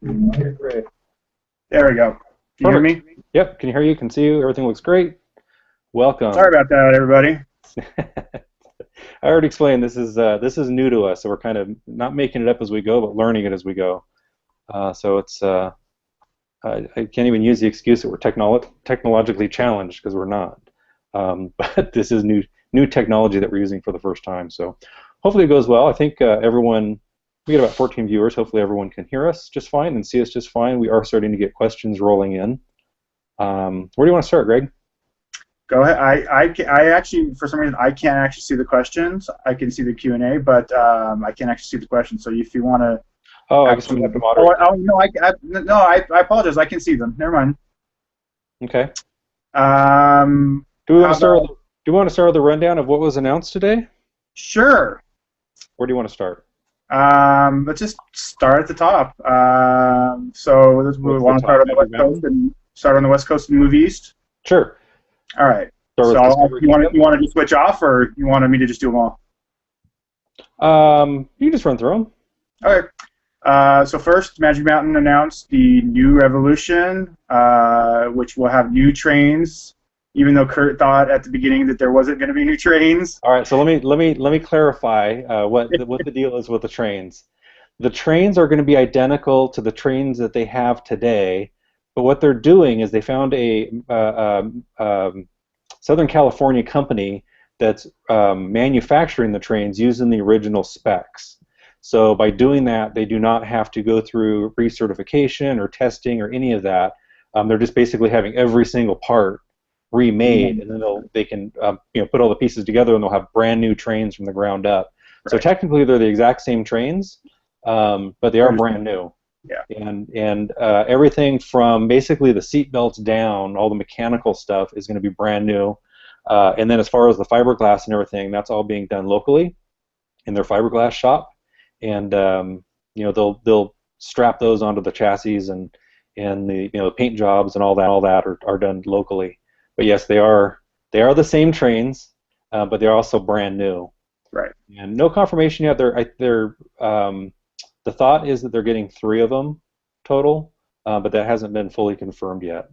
Great. There we go. Can you hear me? Yep, can hear you, can see you. Everything looks great. Welcome. Sorry about that, everybody. I already explained this is new to us, so we're kind of not making it up as we go, but learning it as we go. So it's I can't even use the excuse that we're technologically challenged because we're not. But this is new technology that we're using for the first time. So hopefully it goes well. I think we get about 14 viewers. Hopefully everyone can hear us just fine and see us just fine. We are starting to get questions rolling in. Where do you want to start, Greg? Go ahead. I actually, for some reason, I can't actually see the questions. I can see the Q&A, but I can't actually see the questions. So if you want to... Oh, I guess we have to moderate. No, I apologize. I can see them. Never mind. Okay. Do we want to start with the rundown of what was announced today? Sure. Where do you want to start? Let's just start at the top. So we want to start on the West Coast and move east. Sure. All right. So you want to just switch off, or you wanted me to just do them all? You can just run through them. Okay. So first, Magic Mountain announced the new Revolution, which will have new trains. Even though Kurt thought at the beginning that there wasn't going to be new trains. All right. So let me clarify what the deal is with the trains. The trains are going to be identical to the trains that they have today, but what they're doing is they found a Southern California company that's manufacturing the trains using the original specs. So by doing that, they do not have to go through recertification or testing or any of that. They're just basically having every single part remade, and then they can put all the pieces together, and they'll have brand new trains from the ground up. Right. So technically, they're the exact same trains, but they are brand new. Yeah. And everything from basically the seat belts down, all the mechanical stuff is going to be brand new. And then as far as the fiberglass and everything, that's all being done locally in their fiberglass shop, and they'll strap those onto the chassis, and the paint jobs and all that are done locally. But yes, they are the same trains, but they're also brand new. Right. And no confirmation yet. The thought is that they're getting 3 of them total, but that hasn't been fully confirmed yet.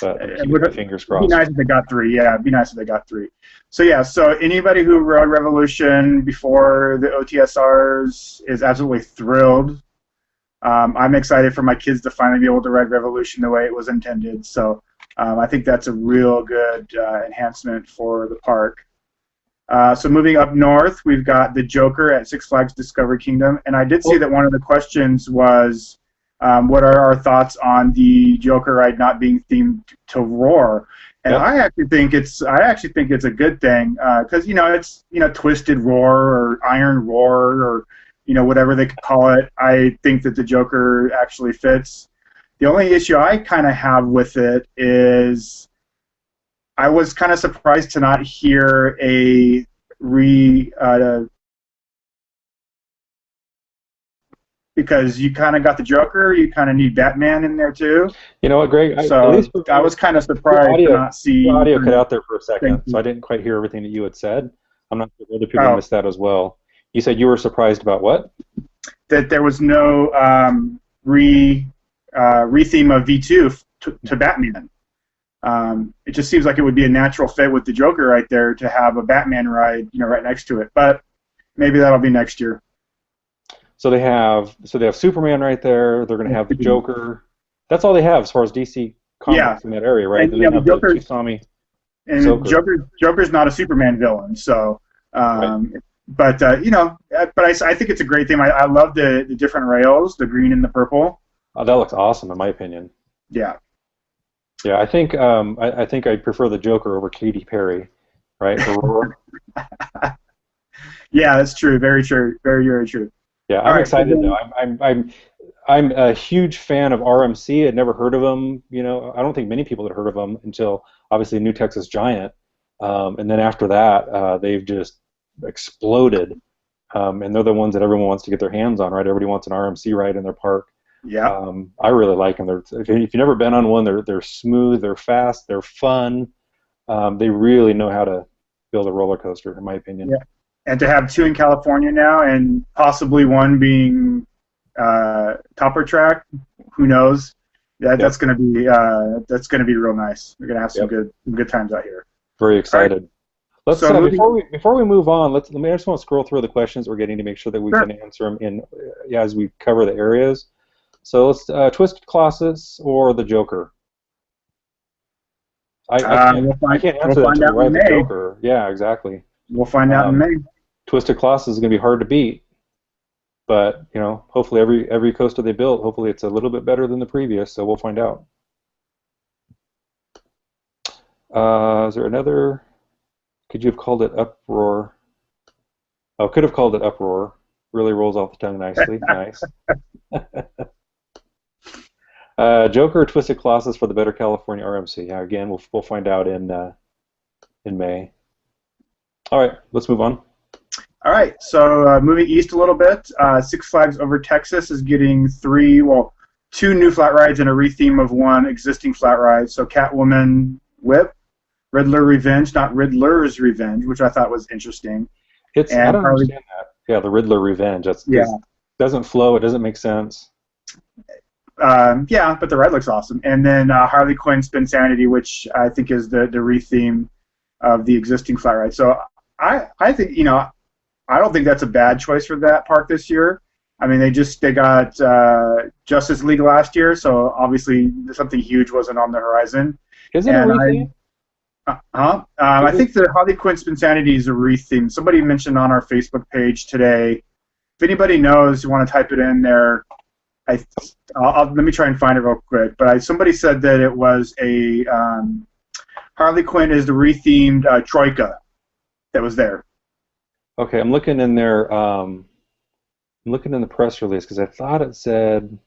But I'm keeping my fingers crossed. It'd be nice if they got 3. Yeah, it'd be nice if they got 3. So yeah, so anybody who rode Revolution before the OTSRs is absolutely thrilled. I'm excited for my kids to finally be able to ride Revolution the way it was intended. So. I think that's a real good enhancement for the park. So moving up north, we've got the Joker at Six Flags Discovery Kingdom, and I did see that one of the questions was, what are our thoughts on the Joker ride not being themed to Roar? And yep. I actually think it's a good thing because it's Twisted Roar or Iron Roar or whatever they could call it. I think that the Joker actually fits. The only issue I kind of have with it is I was kind of surprised to not hear a because you kind of got the Joker, you kind of need Batman in there too. You know what, Greg? I was kind of surprised to not see... The audio cut out there for a second, so I didn't quite hear everything that you had said. I'm not sure if other people missed that as well. You said you were surprised about what? That there was no retheme of V2 to Batman. It just seems like it would be a natural fit with the Joker right there to have a Batman ride, right next to it. But maybe that'll be next year. So they have Superman right there. They're going to have the Joker. That's all they have as far as DC comics in that area, right? And, then they have Joker, the Kusami. And Joker's not a Superman villain, so. Right. But I think it's a great theme. I love the different rails, the green and the purple. Oh, that looks awesome, in my opinion. Yeah. Yeah, I think I prefer the Joker over Katy Perry, right? Yeah, that's true. Very true. Very, very true. Yeah, I'm excited though. I'm a huge fan of RMC. I'd never heard of them. I don't think many people had heard of them until obviously New Texas Giant, and then after that, they've just exploded. And they're the ones that everyone wants to get their hands on, right? Everybody wants an RMC ride in their park. Yeah. I really like them. If you've never been on one, they're smooth, they're fast, they're fun. They really know how to build a roller coaster, in my opinion. Yeah. And to have 2 in California now, and possibly one being Topper track. Who knows? Yep. That's gonna be real nice. We're gonna have some good times out here. Very excited. Right. Let's So before we move on, let me I just want to scroll through the questions we're getting to make sure that we can answer them as we cover the areas. So let's Twisted Colossus or the Joker. I can't answer that until we're at the Joker. Yeah, exactly. We'll find out in May. Twisted Colossus is going to be hard to beat, but hopefully every coaster they built, hopefully it's a little bit better than the previous. So we'll find out. Is there another? Could you have called it Uproar? Oh, could have called it Uproar. Really rolls off the tongue nicely. Nice. Joker or Twisted Colossus for the Better California RMC. Yeah, again, we'll find out in May. All right, let's move on. All right, so moving east a little bit, Six Flags Over Texas is getting two new flat rides and a retheme of one existing flat ride. So Catwoman Whip, Riddler Revenge, not Riddler's Revenge, which I thought was interesting. I don't understand that. Yeah, the Riddler Revenge. It doesn't flow. It doesn't make sense. Yeah, but the ride looks awesome. And then Harley Quinn Spinsanity, which I think is the retheme of the existing flat ride. So I think I don't think that's a bad choice for that park this year. I mean, they got Justice League last year, so obviously something huge wasn't on the horizon. Is it a retheme? I think the Harley Quinn Spinsanity is a retheme. Somebody mentioned on our Facebook page today. If anybody knows, you want to type it in there. Let me try and find it real quick. But somebody said that it was a Harley Quinn is the rethemed Troika that was there. Okay, I'm looking in there. I'm looking in the press release because I thought it said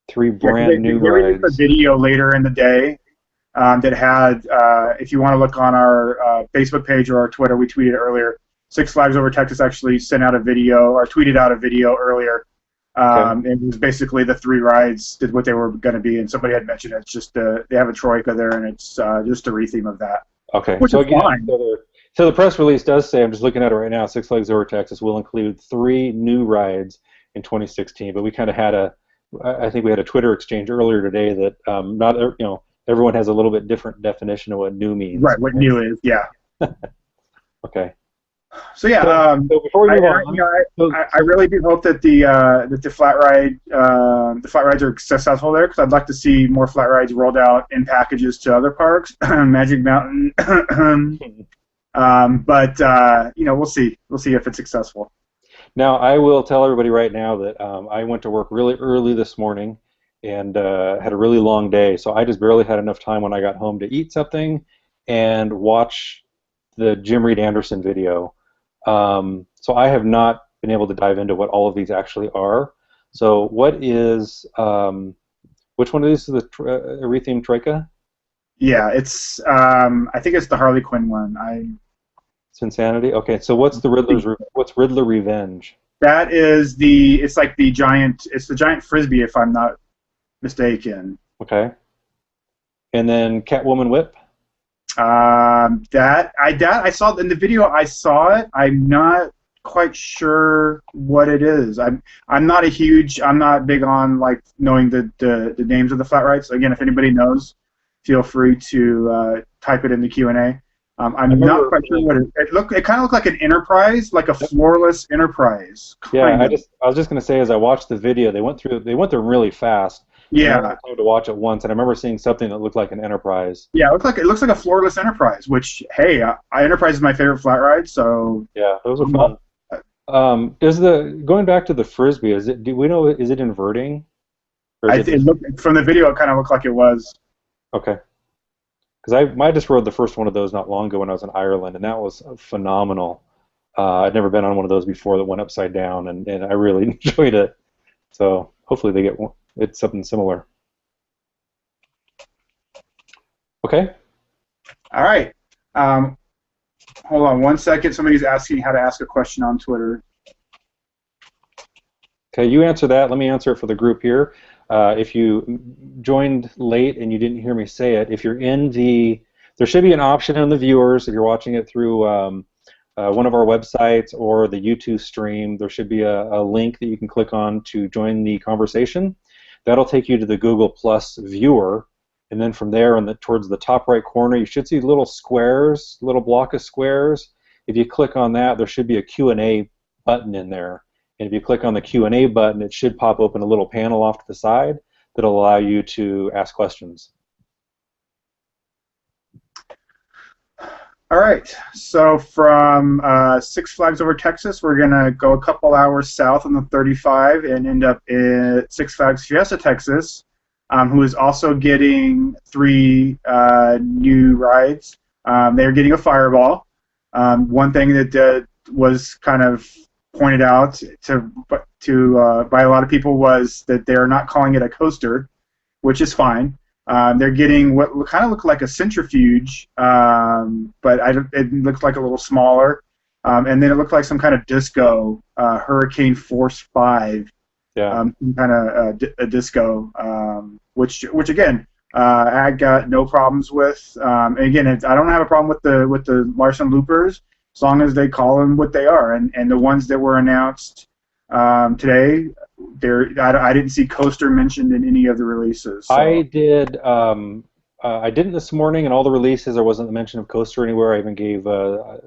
3 brand new rides. They released a video later in the day that had, if you want to look on our Facebook page or our Twitter, we tweeted earlier. Six Flags Over Texas actually sent out a video or tweeted out a video earlier. It was basically the 3 rides did what they were going to be, and somebody had mentioned it's just they have a Troika there, and it's just a retheme of that. Okay, which is fine. So the press release does say, I'm just looking at it right now, Six Flags Over Texas will include 3 new rides in 2016. But we kind of had I think we had a Twitter exchange earlier today that everyone has a little bit different definition of what new means. Right, what new is, yeah. Okay. So yeah, so before we move on, I really do hope that the flat rides are successful there, because I'd like to see more flat rides rolled out in packages to other parks, Magic Mountain. But we'll see. We'll see if it's successful. Now, I will tell everybody right now that I went to work really early this morning and had a really long day, so I just barely had enough time when I got home to eat something and watch the Jim Reed Anderson video. So I have not been able to dive into what all of these actually are. So what is, which one of these is the rethemed Troika? Yeah, it's, I think it's the Harley Quinn one. Spinsanity? Okay, so what's Riddler Revenge? That is it's the giant Frisbee, if I'm not mistaken. Okay. And then Catwoman Whip? I saw in the video. I saw it. I'm not quite sure what it is. I'm not big on knowing the names of the flat rides. So again, if anybody knows, feel free to type it in the Q&A. I'm not quite sure what it kind of looked like an Enterprise, like a floorless Enterprise. Yeah, I was just gonna say, as I watched the video, they went through really fast. Yeah. I had to watch it once, and I remember seeing something that looked like an Enterprise. Yeah, it looks like a floorless Enterprise. Which, hey, Enterprise is my favorite flat ride, so yeah, those are fun. Going back to the Frisbee? Do we know? Is it inverting? From the video, it kind of looked like it was. Okay. Because I just rode the first one of those not long ago when I was in Ireland, and that was phenomenal. I'd never been on one of those before that went upside down, and I really enjoyed it. So hopefully they get one. It's something similar. Okay. All right. Hold on one second. Somebody's asking how to ask a question on Twitter. Okay, you answer that. Let me answer it for the group here. If you joined late and you didn't hear me say it, if you're in there should be an option in the viewers if you're watching it through one of our websites or the YouTube stream, there should be a link that you can click on to join the conversation. That'll take you to the Google Plus viewer, and then from there, towards the top right corner, you should see little squares, little block of squares. If you click on that, there should be a Q&A button in there. And if you click on the Q&A button, it should pop open a little panel off to the side that'll allow you to ask questions. All right, so from Six Flags Over Texas, we're going to go a couple hours south on the 35 and end up at Six Flags Fiesta, Texas, who is also getting 3 new rides. They're getting a Fireball. One thing that was kind of pointed out by a lot of people was that they're not calling it a coaster, which is fine. They're getting what kind of looked like a centrifuge, but it looks like a little smaller. And then it looked like some kind of disco, Hurricane Force 5, some kind of a disco, which again, I got no problems with. And again, I don't have a problem with the Larson Loopers, as long as they call them what they are. And the ones that were announced today, I didn't see coaster mentioned in any of the releases. So. I did. I didn't this morning. In all the releases, there wasn't a mention of coaster anywhere. I even gave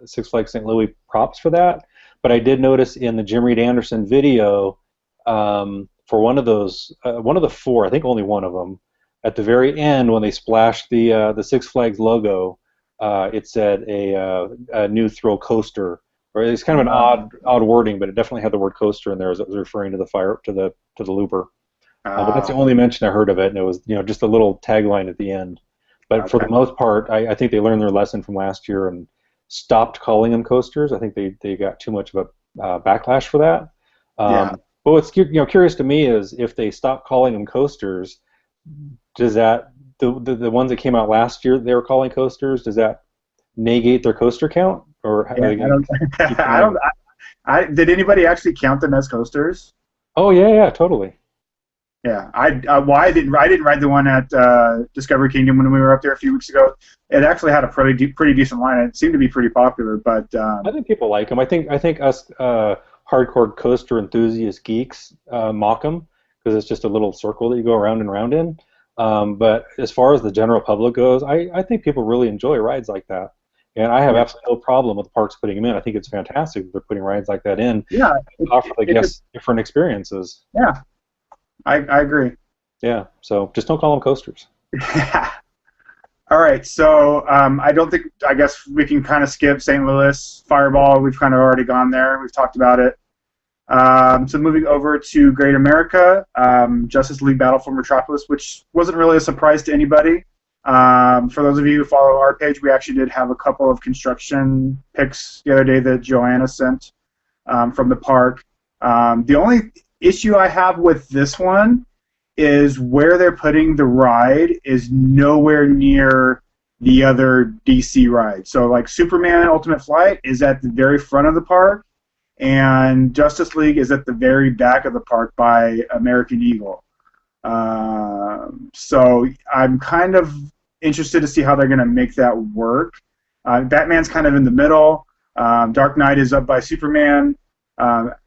Six Flags St. Louis props for that. But I did notice in the Jim Reed Anderson video for one of those, one of the 4, I think only one of them, at the very end when they splashed the Six Flags logo, it said a new thrill coaster. Or it's kind of an odd wording, but it definitely had the word coaster in there as it was referring to the looper. But that's the only mention I heard of it, and it was just a little tagline at the end. But for the most part, I think they learned their lesson from last year and stopped calling them coasters. I think they got too much of a backlash for that. But what's curious to me is if they stop calling them coasters, does that the ones that came out last year they were calling coasters, does that negate their coaster count? Or did anybody actually count them as coasters? Oh yeah, totally. Yeah, I didn't ride the one at Discovery Kingdom when we were up there a few weeks ago. It actually had a pretty decent line. It seemed to be pretty popular, but I think people like them. I think us hardcore coaster enthusiast geeks mock them because it's just a little circle that you go around and around in. But as far as the general public goes, I think people really enjoy rides like that. And I have absolutely no problem with the parks putting them in. I think it's fantastic that they're putting rides like that in. Yeah. Offer the guests different experiences. Yeah. I agree. Yeah. So just don't call them coasters. All right. So I guess we can kind of skip St. Louis Fireball. We've kind of already gone there. We've talked about it. So moving over to Great America, Justice League Battle for Metropolis, which wasn't really a surprise to anybody. For those of you who follow our page, we actually did have a couple of construction pics the other day that Joanna sent from the park. The only issue I have with this one is where they're putting the ride is nowhere near the other DC ride. So like Superman Ultimate Flight is at the very front of the park, and Justice League is at the very back of the park by American Eagle. So I'm kind of interested to see how they're going to make that work. Batman's kind of in the middle. Dark Knight is up by Superman.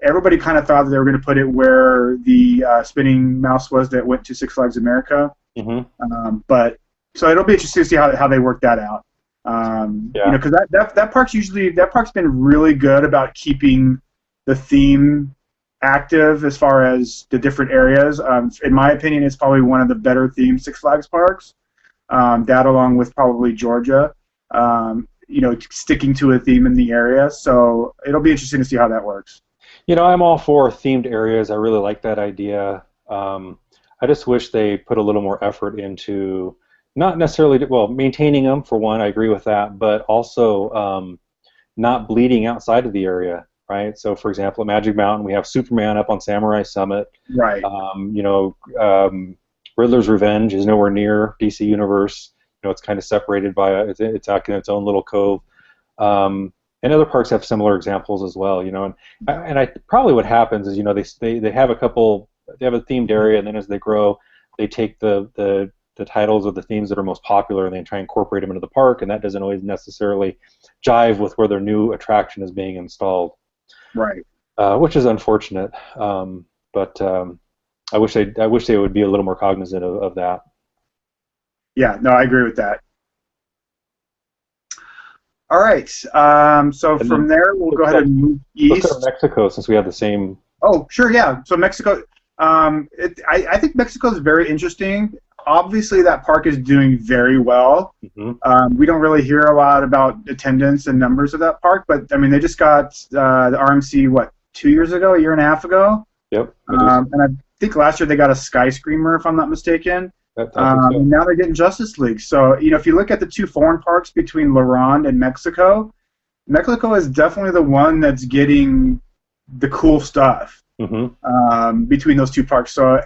Everybody kind of thought that they were going to put it where the spinning mouse was that went to Six Flags America. Mm-hmm. But so it'll be interesting to see how they work that out. Because that park's been really good about keeping the theme active as far as the different areas. In my opinion, it's probably one of the better themed Six Flags parks. That along with probably Georgia, sticking to a theme in the area. So it'll be interesting to see how that works. I'm all for themed areas. I really like that idea. I just wish they put a little more effort into not necessarily, maintaining them, for one, I agree with that, but also not bleeding outside of the area. Right. So, for example, at Magic Mountain, we have Superman up on Samurai Summit. Right. Riddler's Revenge is nowhere near DC Universe. It's kind of separated by it's out in its own little cove. And other parks have similar examples as well. And probably what happens is they have a themed area, and then as they grow, they take the the titles of the themes that are most popular, and they try and incorporate them into the park, and that doesn't always necessarily jive with where their new attraction is being installed. Right. Which is unfortunate. But I wish they would be a little more cognizant of that. Yeah, no, I agree with that. All right. So And from then there, we'll go ahead and move let's go east. to Mexico, since we have the same. Oh, sure, yeah. So Mexico, I think Mexico is very interesting. Obviously, that park is doing very well. Mm-hmm. We don't really hear a lot about attendance and numbers of that park, but I mean, they just got the RMC, what, 2 years ago, a year and a half ago? Yep. And I think last year they got a Sky Screamer, if I'm not mistaken. I think so. Now they're getting Justice League. So, if you look at the two foreign parks between La Ronde and Mexico, Mexico is definitely the one that's getting the cool stuff between those two parks. So,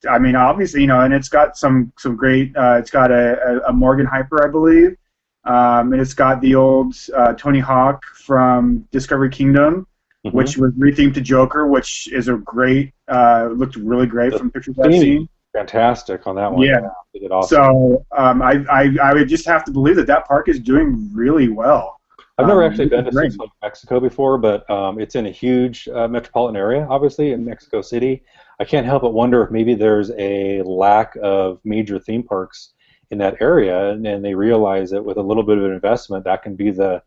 obviously, and it's got some great, it's got a Morgan Hyper, I believe, and it's got the old Tony Hawk from Discovery Kingdom, which was rethemed to Joker, which is a great, looked really great from pictures I've seen. Fantastic on that one. Yeah. They did awesome. So I would just have to believe that park is doing really well. I've never actually been to Six Flags Mexico before, but it's in a huge metropolitan area, obviously, in Mexico City. I can't help but wonder if maybe there's a lack of major theme parks in that area, and they realize that with a little bit of an investment, that can be the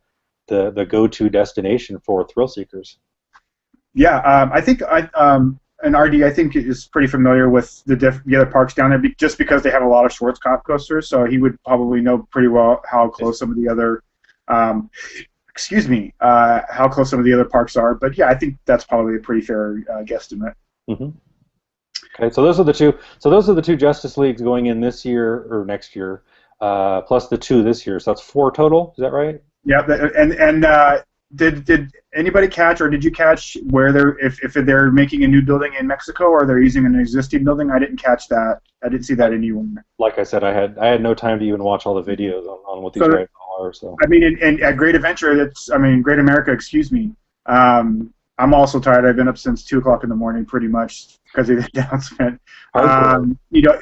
go-to destination for thrill seekers. Yeah, I think and RD, I think, is pretty familiar with the other parks down there, just because they have a lot of Schwarzkopf coasters, so he would probably know pretty well how close some of the other, how close some of the other parks are. But yeah, I think that's probably a pretty fair guesstimate. Mm-hmm. Okay, so those are the two. So those are the two Justice Leagues going in this year or next year, plus the two this year. So that's 4 total. Is that right? Yeah, and did anybody catch, or did you catch where if they're making a new building in Mexico, or they're using an existing building? I didn't catch that. I didn't see that anywhere. Like I said, I had no time to even watch all the videos on what these rides are. So I mean, and at Great Adventure, Great America, excuse me. I'm also tired. I've been up since 2 o'clock in the morning, pretty much, because of the announcement.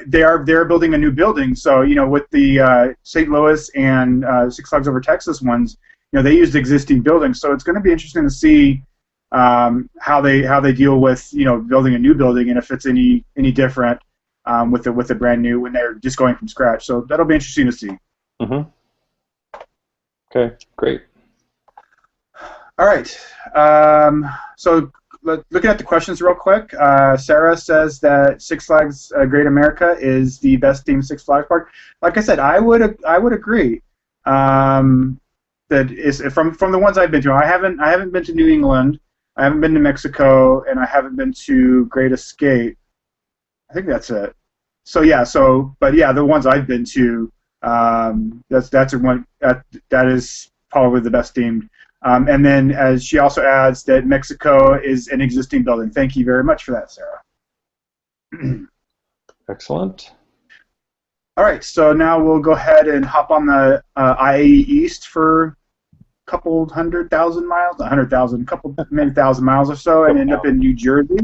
They're building a new building. So with the St. Louis and Six Flags Over Texas ones, they used existing buildings. So it's going to be interesting to see how they deal with building a new building, and if it's any different with the brand new when they're just going from scratch. So that'll be interesting to see. Mm-hmm. Okay, great. All right. So looking at the questions real quick, Sarah says that Six Flags Great America is the best themed Six Flags park. Like I said, I would agree. That is from the ones I've been to. I haven't been to New England. I haven't been to Mexico, and I haven't been to Great Escape. I think that's it. So yeah. But yeah, the ones I've been to, that's one that is probably the best themed. And then, as she also adds, that Mexico is an existing building. Thank you very much for that, Sarah. Excellent. All right, so now we'll go ahead and hop on the I-80 East for a couple 100,000 miles, 100,000, couple maybe 1,000 miles or so, and end up in New Jersey,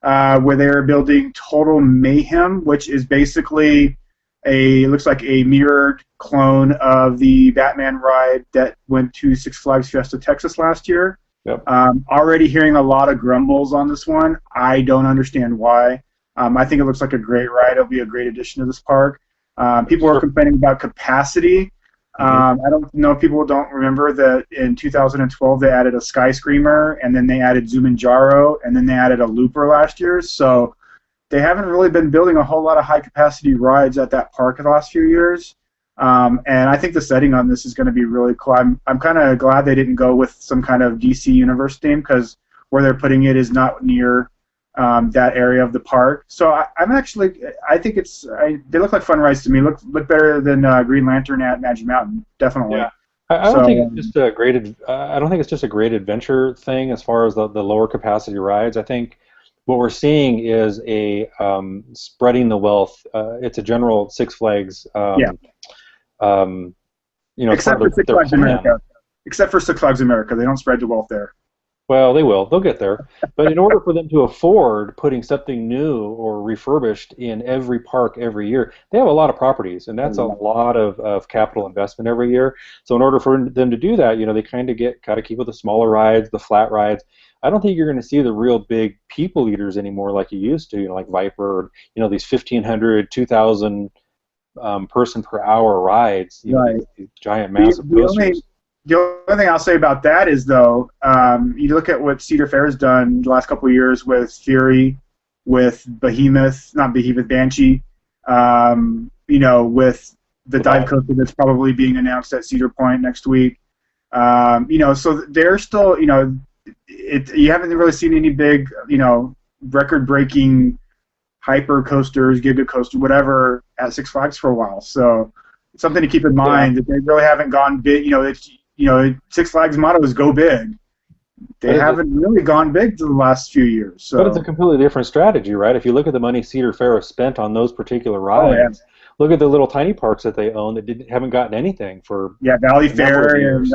where they're building Total Mayhem, which is basically looks like a mirrored clone of the Batman ride that went to Six Flags Fiesta Texas last year. Yep. Already hearing a lot of grumbles on this one. I don't understand why. I think it looks like a great ride. It'll be a great addition to this park. People are complaining about capacity. I don't know if people don't remember that in 2012 they added a Sky Screamer, and then they added Zumanjaro, and then they added a Looper last year. So they haven't really been building a whole lot of high-capacity rides at that park in the last few years. And I think the setting on this is going to be really cool. I'm kind of glad they didn't go with some kind of DC Universe theme, because where they're putting it is not near that area of the park. So I think they look like fun rides to me. Look better than Green Lantern at Magic Mountain, definitely. Yeah. I don't think it's just a great. I don't think it's just a great adventure thing as far as the lower capacity rides. I think what we're seeing is a spreading the wealth. It's a general Six Flags. Except for Six Flags America. Except for Six Flags America, they don't spread the wealth there. Well, they will. They'll get there. But in order for them to afford putting something new or refurbished in every park every year, they have a lot of properties, and that's a lot of capital investment every year. So in order for them to do that, they kind of gotta keep with the smaller rides, the flat rides. I don't think you're going to see the real big people eaters anymore like you used to, like Viper, or, these 1,500, 2,000 person per hour rides, Right. these giant, The, massive the only coasters. the only thing I'll say about that is though, you look at what Cedar Fair has done the last couple of years with Fury, with Behemoth, not Behemoth, Banshee, with the With dive all, coaster that's probably being announced at Cedar Point next week. So they're still, you haven't really seen any big, record-breaking hyper coasters, giga coaster, whatever, at Six Flags for a while. So it's something to keep in yeah. mind that they really haven't gone big. Six Flags' motto is "Go big." They But haven't really gone big the last few years. But it's a So, completely different strategy, right? If you look at the money Cedar Fair has spent on those particular oh yeah, rides, look at the little tiny parks that they own that haven't gotten anything for yeah, Valley a number of Fair and years.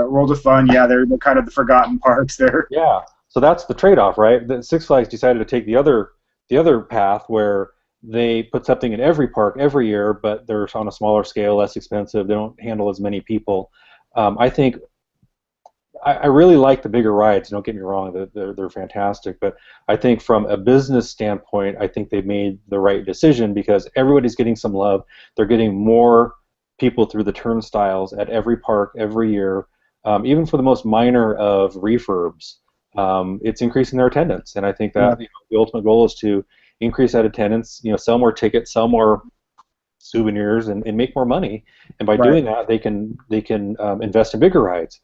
World of Fun. Yeah, they're kind of the forgotten parks there. Yeah, so that's the trade-off, right? The Six Flags decided to take the other path where they put something in every park every year, but they're on a smaller scale, less expensive. They don't handle as many people. I think I really like the bigger rides. Don't get me wrong; they're fantastic. But I think from a business standpoint, I think they've made the right decision because everybody's getting some love. They're getting more people through the turnstiles at every park every year, even for the most minor of refurbs. It's increasing their attendance, and I think Yeah, that the ultimate goal is to increase that attendance. Sell more tickets, sell more souvenirs, and make more money. And by right. doing that, they can invest in bigger rides.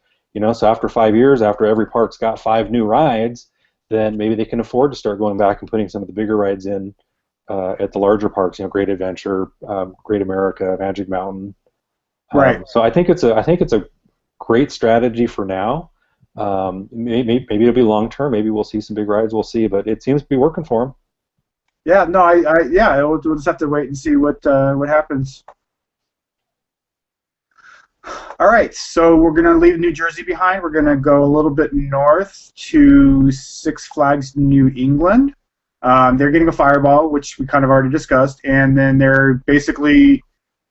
So after 5 years, after every park's got 5 new rides, then maybe they can afford to start going back and putting some of the bigger rides in at the larger parks. Great Adventure, Great America, Magic Mountain. Right. So I think it's a great strategy for now. Maybe it'll be long term. Maybe we'll see some big rides. We'll see, but it seems to be working for them. Yeah. No. Yeah. We'll just have to wait and see what happens. All right. So we're gonna leave New Jersey behind. We're gonna go a little bit north to Six Flags New England. They're getting a Fireball, which we kind of already discussed, and then they're basically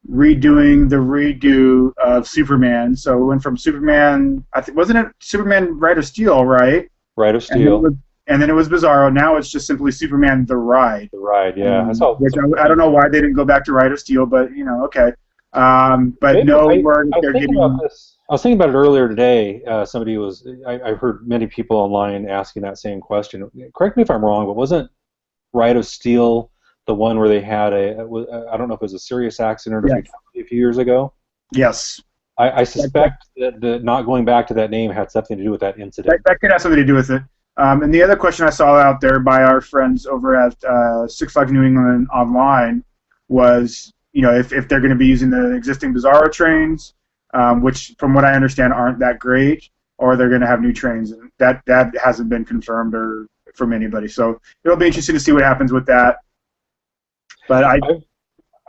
redoing the redo of Superman. So we went from Superman. I think wasn't it Superman Ride of Steel, right? Ride of And then it Steel, was, and then it was Bizarro. Now it's just simply Superman the Ride. the ride. Yeah, I saw Which some. I don't know why they didn't go back to Ride of Steel, but okay. But Maybe no word I if was they're thinking about getting. this. I was thinking about it earlier today. I heard many people online asking that same question. Correct me if I'm wrong, but wasn't Ride of Steel the one where they had I don't know if it was a serious accident or Yes. fatality a few years ago? Yes. I That, suspect that not going back to that name had something to do with that that, incident. that could have something to do with it. And the other question I saw out there by our friends over at Six Flags New England online was, if they're going to be using the existing Bizarro trains, which from what I understand aren't that great, or they're going to have new trains. And that hasn't been confirmed or from anybody. So it'll be interesting to see what happens with that. But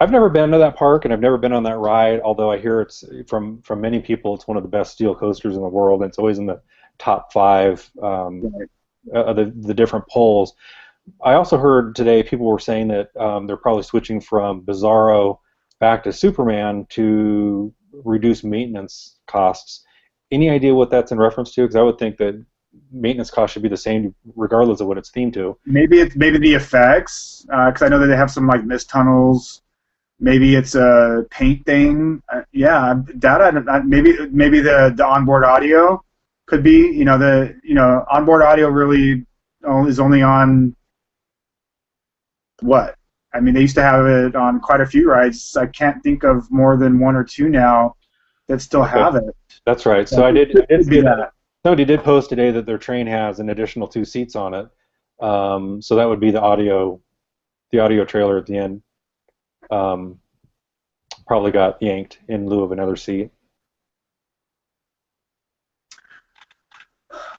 I've never been to that park and I've never been on that ride. Although I hear it's from many people, it's one of the best steel coasters in the world, and it's always in the top five of the different polls. I also heard today people were saying that they're probably switching from Bizarro back to Superman to reduce maintenance costs. Any idea what that's in reference to? Because I would think that maintenance costs should be the same regardless of what it's themed to. maybe the effects, because I know that they have some like mist tunnels. Maybe it's a paint thing. Yeah, maybe the onboard audio could be. The onboard audio really is only on what? I mean, they used to have it on quite a few rides. I can't think of more than one or two now that still Okay, have it. that's right. So So I did could be see that that. somebody did post today that their train has an additional 2 seats on it. So that would be the audio trailer at the end. Um, Probably got yanked in lieu of another seat.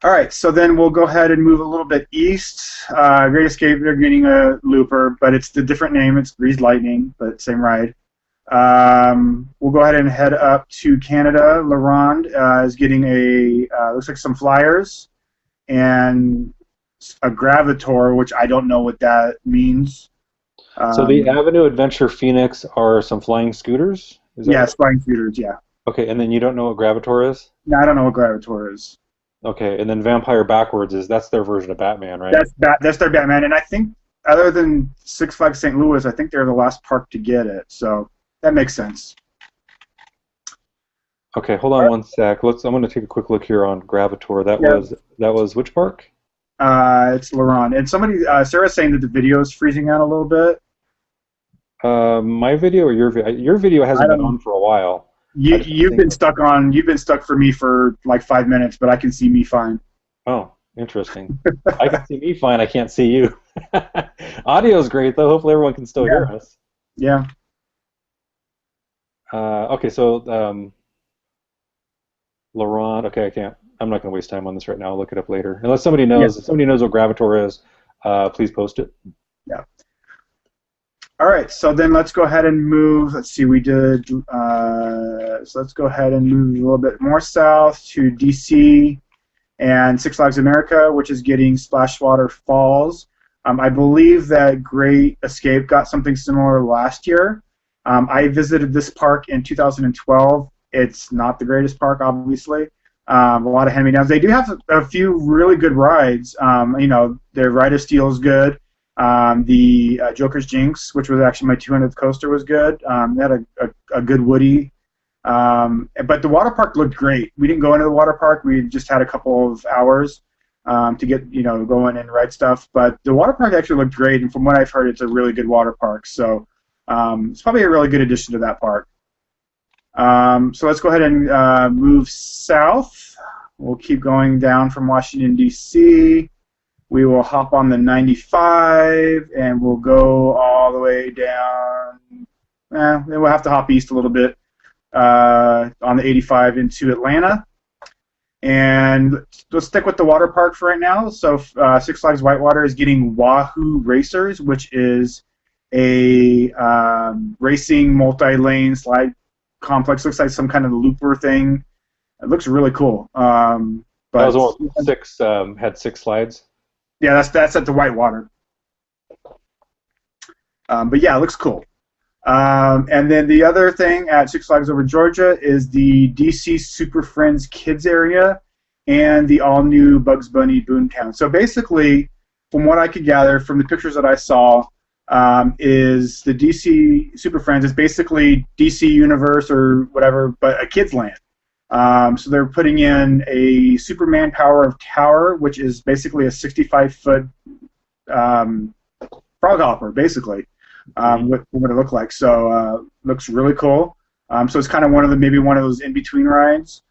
All right, so then we'll go ahead and move a little bit east. Great Escape, they're getting a looper, but it's the different name. It's Greased Lightning, but same ride. We'll go ahead and head up to Canada. La Ronde is getting looks like some flyers, and a Gravitor, which I don't know what that means. So the Avenue Adventure Phoenix are some flying scooters? Is that Yeah, right? flying scooters, yeah. Okay, and then you don't know what Gravitor is? No, I don't know what Gravitor is. Okay, and then Vampire Backwards that's their version of Batman, right? That's their Batman, and I think other than Six Flags St. Louis, I think they're the last park to get it, so that makes sense. Okay, hold on one sec. I'm going to take a quick look here on Gravitor. That was which park? It's Laurent, and Sarah's saying that the video is freezing out a little bit. My video or your video? Your video hasn't been on for a while. You've been stuck for me for like 5 minutes, but I can see me fine. Oh, interesting. I can see me fine. I can't see you. Audio's great though. Hopefully everyone can still hear us. Yeah. Okay, so Laurent. Okay, I can't. I'm not going to waste time on this right now. I'll look it up later. Unless somebody knows. If somebody knows what Gravitor is, please post it. Yeah. All right. So then let's go ahead and move. Let's see. We did. So let's go ahead and move a little bit more south to DC and Six Flags America, which is getting Splashwater Falls. I believe that Great Escape got something similar last year. I visited this park in 2012. It's not the greatest park, obviously. A lot of hand-me-downs. They do have a few really good rides. Their Ride of Steel is good. The Joker's Jinx, which was actually my 200th coaster, was good. They had a good Woody. But the water park looked great. We didn't go into the water park. We just had a couple of hours to get going and ride stuff. But the water park actually looked great, and from what I've heard, it's a really good water park. So it's probably a really good addition to that park. So let's go ahead and move south. We'll keep going down from Washington, D.C. We will hop on the 95, and we'll go all the way down. Then we'll have to hop east a little bit on the 85 into Atlanta. And let's stick with the water park for right now. So Six Flags Whitewater is getting Wahoo Racers, which is a racing multi-lane slide complex. Looks like some kind of looper thing. It looks really cool. But that was one had 6 slides. Yeah, that's at the Whitewater. But yeah, it looks cool. And then the other thing at Six Flags Over Georgia is the DC Super Friends Kids area and the all-new Bugs Bunny Boomtown. So basically, from what I could gather from the pictures that I saw, is the DC Super Friends is basically DC Universe or whatever, but a kids land. So they're putting in a Superman Power of Tower, which is basically a 65-foot frog hopper, basically, what it looked like. So looks really cool. So it's kind of maybe one of those in-between rides.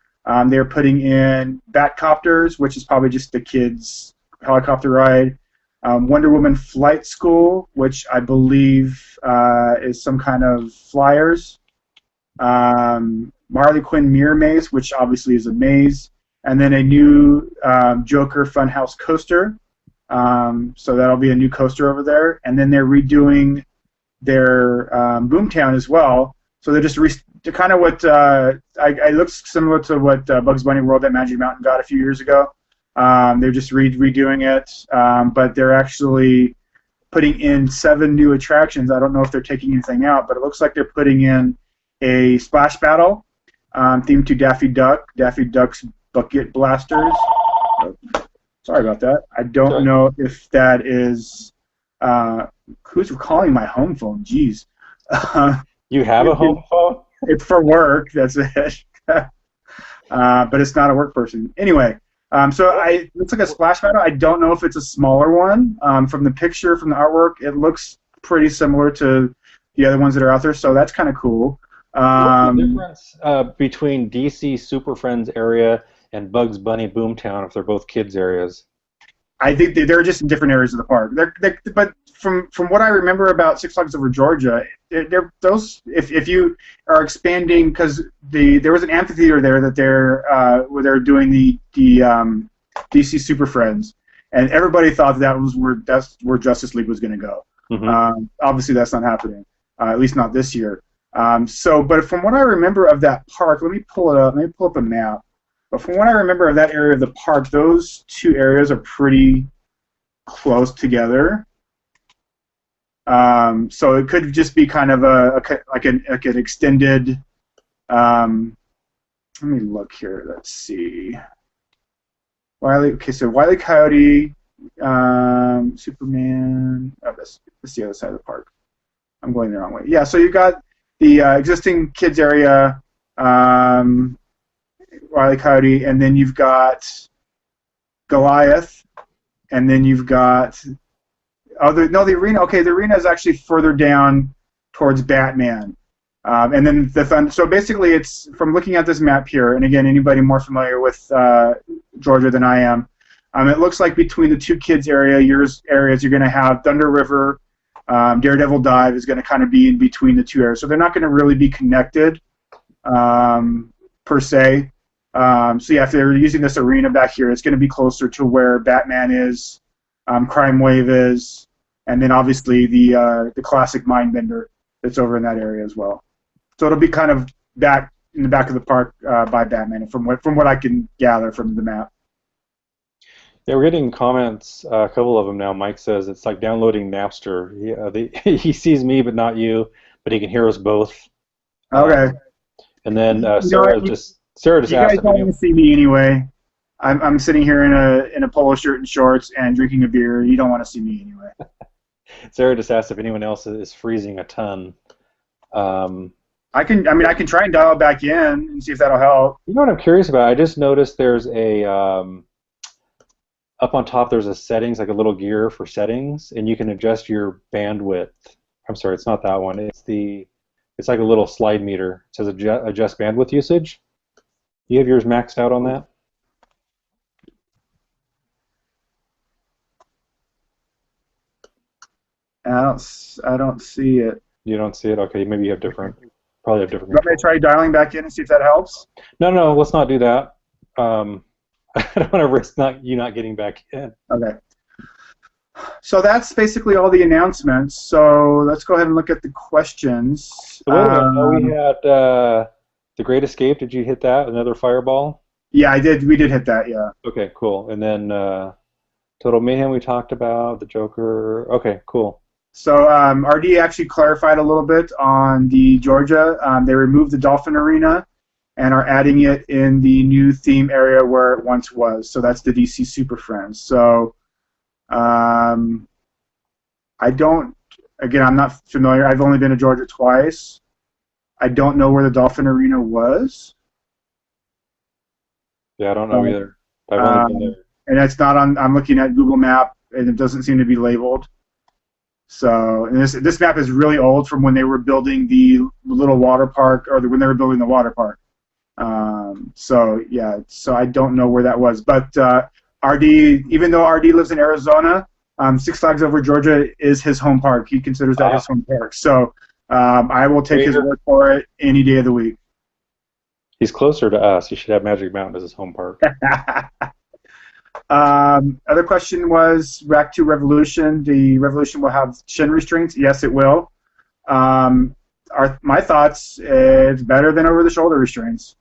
They're putting in Batcopters, which is probably just the kids' helicopter ride. Wonder Woman Flight School, which I believe is some kind of flyers. Harley Quinn Mirror Maze, which obviously is a maze. And then a new Joker Funhouse coaster. So that'll be a new coaster over there. And then they're redoing their Boomtown as well. So they're just kind of what it looks similar to what Bugs Bunny World at Magic Mountain got a few years ago. They're just redoing it, but they're actually putting in 7 new attractions. I don't know if they're taking anything out, but it looks like they're putting in a splash battle themed to Daffy Duck's Bucket Blasters. Sorry about that. I don't know if that is who's calling my home phone. Jeez. You have a home phone? It's for work. That's it. But it's not a work person. Anyway. So it looks like a splash battle. I don't know if it's a smaller one. From the picture, from the artwork, it looks pretty similar to the other ones that are out there, so that's kind of cool. What's the difference between DC Super Friends area and Bugs Bunny Boomtown if they're both kids areas? I think they're just in different areas of the park. But from what I remember about Six Flags Over Georgia, those if you are expanding, because there was an amphitheater there that where they're doing the DC Super Friends, and everybody thought that's where Justice League was going to go. Mm-hmm. Obviously, that's not happening, at least not this year. But from what I remember of that park, let me pull it up. Let me pull up a map. But from what I remember of that area of the park, those two areas are pretty close together. So it could just be kind of like an extended. Let me look here. Let's see. Wiley. Okay, so Wiley Coyote, Superman. Oh, that's the other side of the park. I'm going the wrong way. Yeah, so you've got the existing kids area, Wiley Coyote, and then you've got Goliath, and then you've got the arena. Okay, the arena is actually further down towards Batman, and then the Thunder. So basically, it's from looking at this map here, and again, anybody more familiar with Georgia than I am, it looks like between the two kids areas, you're going to have Thunder River. Daredevil Dive is going to kind of be in between the two areas, so they're not going to really be connected per se. So yeah, if they're using this arena back here, it's going to be closer to where Batman is, Crime Wave is, and then obviously the classic Mindbender that's over in that area as well. So it'll be kind of back in the back of the park by Batman, from what I can gather from the map. Yeah, we're getting comments, a couple of them now. Mike says it's like downloading Napster. He sees me but not you, but he can hear us both. Okay. And then Sarah just asked. You guys don't want to see me anyway. I'm sitting here in a polo shirt and shorts and drinking a beer. You don't want to see me anyway. Sarah just asked if anyone else is freezing a ton. I can try and dial it back in and see if that'll help. You know what I'm curious about? I just noticed there's a up on top there's a settings, like a little gear for settings, and you can adjust your bandwidth. I'm sorry, it's not that one. It's like a little slide meter. It says adjust bandwidth usage. You have yours maxed out on that? I don't see it. You don't see it? Okay, maybe you have different. Probably have different. You want me to try dialing back in and see if that helps? No, let's not do that. I don't want to risk you not getting back in. Okay. So that's basically all the announcements. So let's go ahead and look at the questions. So wait a minute. We had The Great Escape. Did you hit that? Another fireball? Yeah, I did. We did hit that, yeah. Okay, cool. And then Total Mayhem we talked about. The Joker. Okay, cool. So RD actually clarified a little bit on the Georgia. They removed the Dolphin Arena and are adding it in the new theme area where it once was. So that's the DC Super Friends. So I'm not familiar. I've only been to Georgia twice. I don't know where the Dolphin Arena was. Yeah, I don't know either. I've only been there. And it's not on. I'm looking at Google Map, and it doesn't seem to be labeled. So, and this map is really old, from when they were building the little water park, or when they were building the water park. So I don't know where that was. But RD, even though RD lives in Arizona, Six Flags Over Georgia is his home park. He considers that his home park. So I will take his word for it any day of the week. He's closer to us. He should have Magic Mountain as his home park. Other question was Rack 2 Revolution. The Revolution will have shin restraints. Yes, it will. My thoughts, it's better than over-the-shoulder restraints.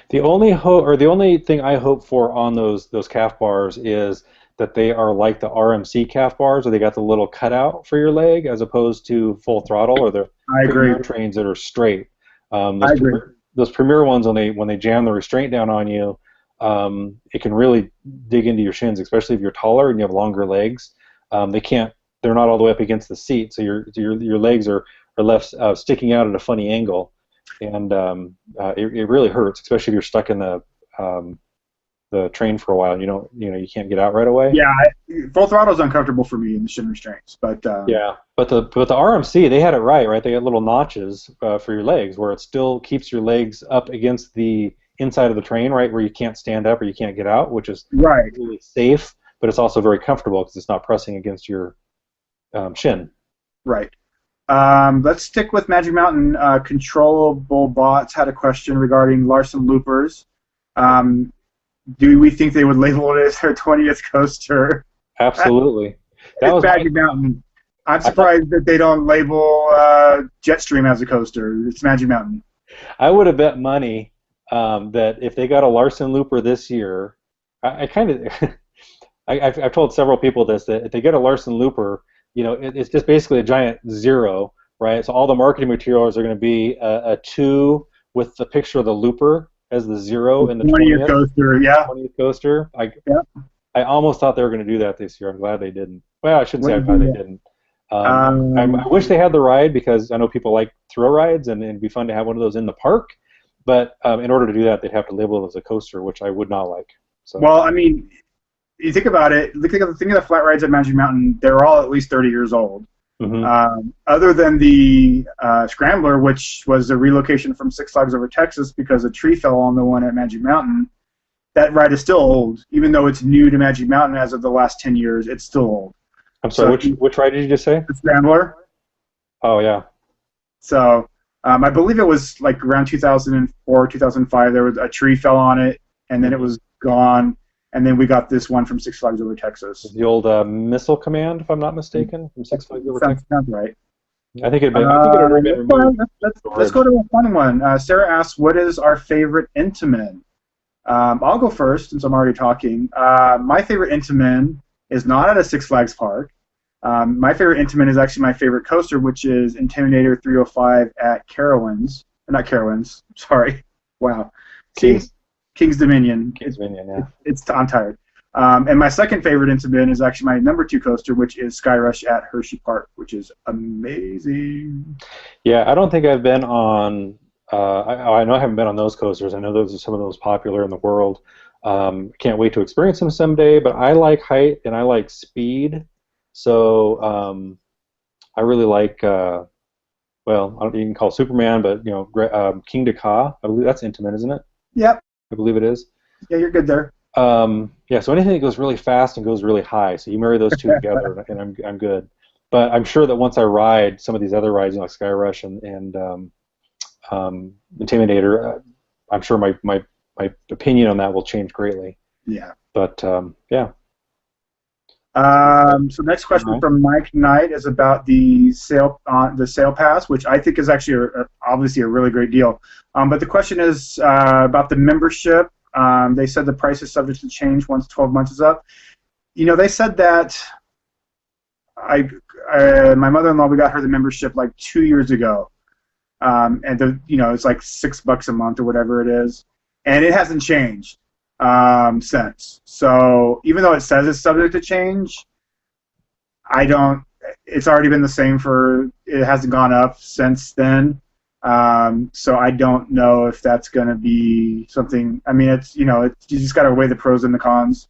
The only thing I hope for on those calf bars is that they are like the RMC calf bars, where they got the little cutout for your leg, as opposed to full throttle or the Premier trains that are straight. Those Premier ones, when they jam the restraint down on you, it can really dig into your shins, especially if you're taller and you have longer legs. They're not all the way up against the seat, so your legs are left sticking out at a funny angle. And it really hurts, especially if you're stuck in the train for a while. You can't get out right away. Yeah, full throttle is uncomfortable for me in the shin restraints, but yeah, but the RMC, they had it right. They got little notches for your legs, where it still keeps your legs up against the inside of the train, right, where you can't stand up or you can't get out, which is really safe, but it's also very comfortable because it's not pressing against your shin. Right. Let's stick with Magic Mountain. Controllable Bots had a question regarding Larson Loopers. Do we think they would label it as their 20th coaster? Absolutely. It's Magic Mountain. I'm surprised that they don't label Jetstream as a coaster. It's Magic Mountain. I would have bet money that if they got a Larson Looper this year, I kind of I've told several people this, that if they get a Larson Looper, it's just basically a giant zero, right? So all the marketing materials are going to be a 2 with the picture of the Looper as the 0 in the 20th 20th coaster, yeah. 20th coaster. Yeah. I almost thought they were going to do that this year. I'm glad they didn't. Well, I shouldn't say I'm Wouldn't glad do they that. didn't. I wish they had the ride, because I know people like thrill rides, and it'd be fun to have one of those in the park. But in order to do that, they'd have to label it as a coaster, which I would not like. So. Well, I mean, you think about it. Think of the flat rides at Magic Mountain. They're all at least 30 years old. Other than the Scrambler, which was a relocation from Six Flags Over Texas because a tree fell on the one at Magic Mountain, that ride is still old. Even though it's new to Magic Mountain as of the last 10 years, it's still old. I'm sorry, which ride did you just say? The Scrambler. Oh, yeah. So I believe it was like around 2004, 2005, there was a tree fell on it, and then it was gone. And then we got this one from Six Flags Over Texas. The old Missile Command, if I'm not mistaken, from Six Flags Over Texas. Sounds right. I think it would have been removed. Let's go to a fun one. Sarah asks, what is our favorite Intamin? I'll go first since I'm already talking. My favorite Intamin is not at a Six Flags park. My favorite Intamin is actually my favorite coaster, which is Intimidator 305 at Carowinds. Not Carowinds, sorry. Wow. King's Dominion. King's Dominion, yeah. I'm tired. And my second favorite Intamin is actually my number 2 coaster, which is Skyrush at Hershey Park, which is amazing. Yeah, I don't think I've been on. I know I haven't been on those coasters. I know those are some of the most popular in the world. Can't wait to experience them someday. But I like height and I like speed, so I really like. Well, I don't even call it Superman, but King Ka. I believe that's Intamin, isn't it? Yep. I believe it is. Yeah, you're good there. Yeah, so anything that goes really fast and goes really high, so you marry those two together, and I'm good. But I'm sure that once I ride some of these other rides, like Skyrush and Intimidator, I'm sure my opinion on that will change greatly. Yeah. But yeah. So next question from Mike Knight is about the sale pass, which I think is actually obviously a really great deal. But the question is about the membership. They said the price is subject to change once 12 months is up. They said that my mother-in-law, we got her the membership like 2 years ago, and it's like $6 a month or whatever it is, and it hasn't changed since. So even though it says it's subject to change, it's already been the same it hasn't gone up since then. So I don't know if that's going to be something. I mean, you just got to weigh the pros and the cons.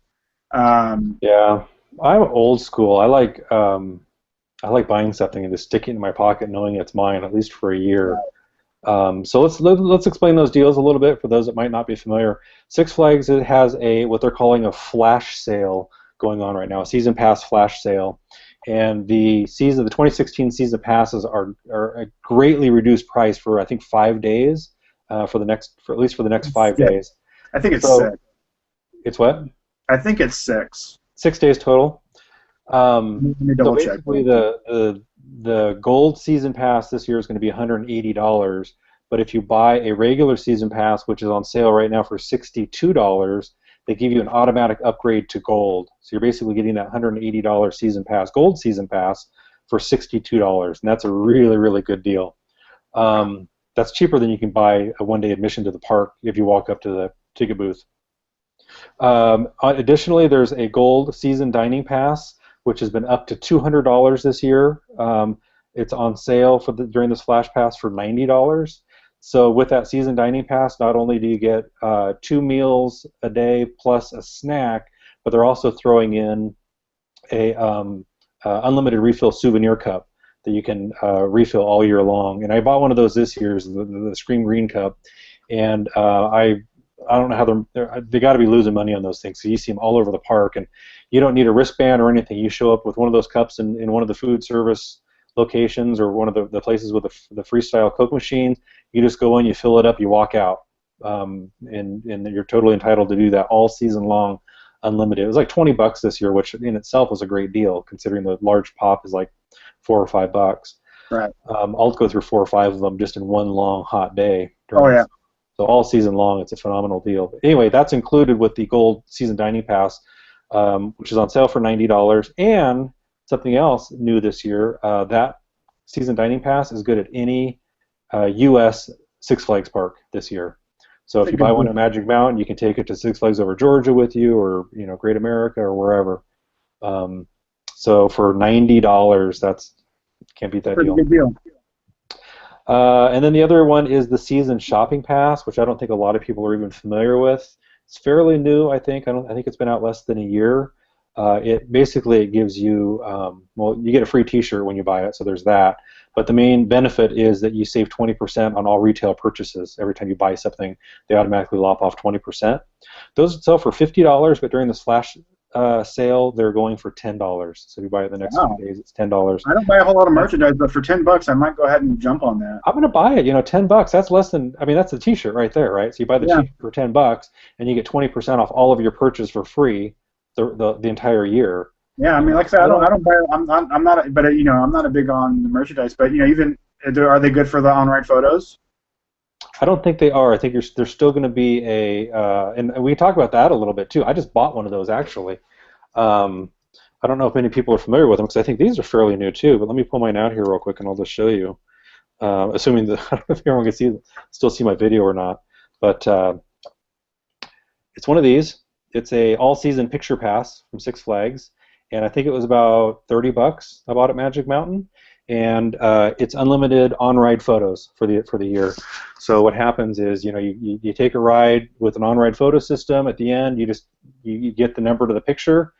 Yeah, I'm old school. I like buying something and just sticking it in my pocket, knowing it's mine at least for a year. So let's explain those deals a little bit for those that might not be familiar. Six Flags has what they're calling a flash sale going on right now, a season pass flash sale, and the 2016 season passes are a greatly reduced price for I think 5 days at least for the next 5 days. I think it's 6. It's what? I think it's 6. 6 days total. Let me double check. Basically, the gold season pass this year is going to be $180, but if you buy a regular season pass, which is on sale right now for $62, they give you an automatic upgrade to gold. So you're basically getting that $180 season pass, gold season pass, for $62, and that's a really, really good deal. That's cheaper than you can buy a one-day admission to the park if you walk up to the ticket booth. Additionally, there's a gold season dining pass, which has been up to $200 this year. It's on sale during this flash pass for $90. So with that season dining pass, not only do you get 2 meals a day plus a snack, but they're also throwing in a unlimited refill souvenir cup that you can refill all year long. And I bought one of those this year, the Scream Green cup, and I don't know how they got to be losing money on those things. So you see them all over the park, and you don't need a wristband or anything. You show up with one of those cups in one of the food service locations or one of the places with the freestyle Coke machine. You just go in, you fill it up, you walk out, and you're totally entitled to do that all season long, unlimited. It was like $20 this year, which in itself was a great deal considering the large pop is like $4 or $5. Right. I'll go through 4 or 5 of them just in one long hot day. Oh yeah. So all season long, it's a phenomenal deal. But anyway, that's included with the Gold Season Dining Pass, which is on sale for $90. And something else new this year, that Season Dining Pass is good at any U.S. Six Flags park this year. So if you buy one at Magic Mountain, you can take it to Six Flags Over Georgia with you, or Great America, or wherever. So for $90, that's can't beat that deal. Pretty good deal. And then the other one is the Season Shopping Pass, which I don't think a lot of people are even familiar with. It's fairly new, I think. I think it's been out less than a year. It gives you you get a free T-shirt when you buy it, so there's that. But the main benefit is that you save 20% on all retail purchases. Every time you buy something, they automatically lop off 20%. Those sell for $50, but during this flash sale, they're going for $10. So if you buy it the next few days, it's $10. I don't buy a whole lot of merchandise, but for $10, I might go ahead and jump on that. I'm going to buy it. $10. That's less than. I mean, that's a T-shirt right there, right? So you buy the T-shirt for $10, and you get 20% off all of your purchase for free the entire year. Yeah, I mean, like I said, I don't buy. I'm not, but I'm not a big on the merchandise. But even are they good for the on-ride photos? I don't think they are. I think there's still going to be and we talked about that a little bit too. I just bought one of those actually. I don't know if many people are familiar with them because I think these are fairly new too. But let me pull mine out here real quick and I'll just show you. Assuming that I don't know if everyone can still see my video or not, but it's one of these. It's a all-season picture pass from Six Flags. And I think it was about $30 I bought at Magic Mountain, and it's unlimited on-ride photos for the year. So what happens is, you take a ride with an on-ride photo system. At the end, you get the number to the picture.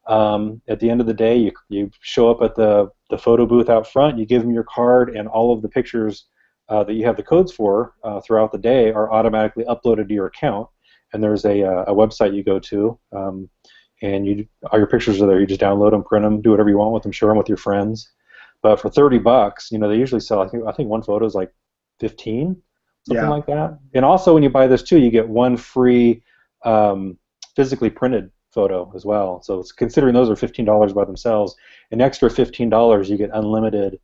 At the end of the day, you show up at the photo booth out front. You give them your card, and all of the pictures that you have the codes for throughout the day are automatically uploaded to your account. And there's a website you go to. And all your pictures are there. You just download them, print them, do whatever you want with them, share them with your friends. But for $30, they usually sell. I think one photo is like 15, something like that. And also, when you buy this too, you get one free physically printed photo as well. So it's considering those are $15 by themselves, an extra $15, you get unlimited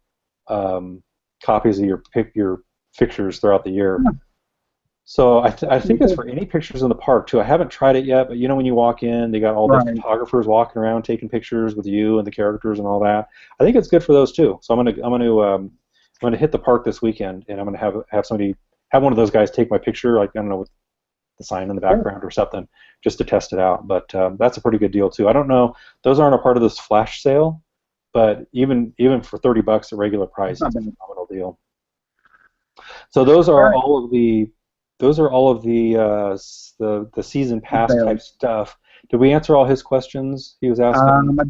copies of your pictures throughout the year. Yeah. So I think it's for any pictures in the park too. I haven't tried it yet, but when you walk in, they got all the photographers walking around taking pictures with you and the characters and all that. I think it's good for those too. So I'm gonna hit the park this weekend, and I'm gonna have one of those guys take my picture, like I don't know, with the sign in the background or something, just to test it out. But that's a pretty good deal too. I don't know; those aren't a part of this flash sale, but even for $30 at regular price, it's a phenomenal deal. So those are all of the. Those are all of the season pass type stuff. Did we answer all his questions he was asking? I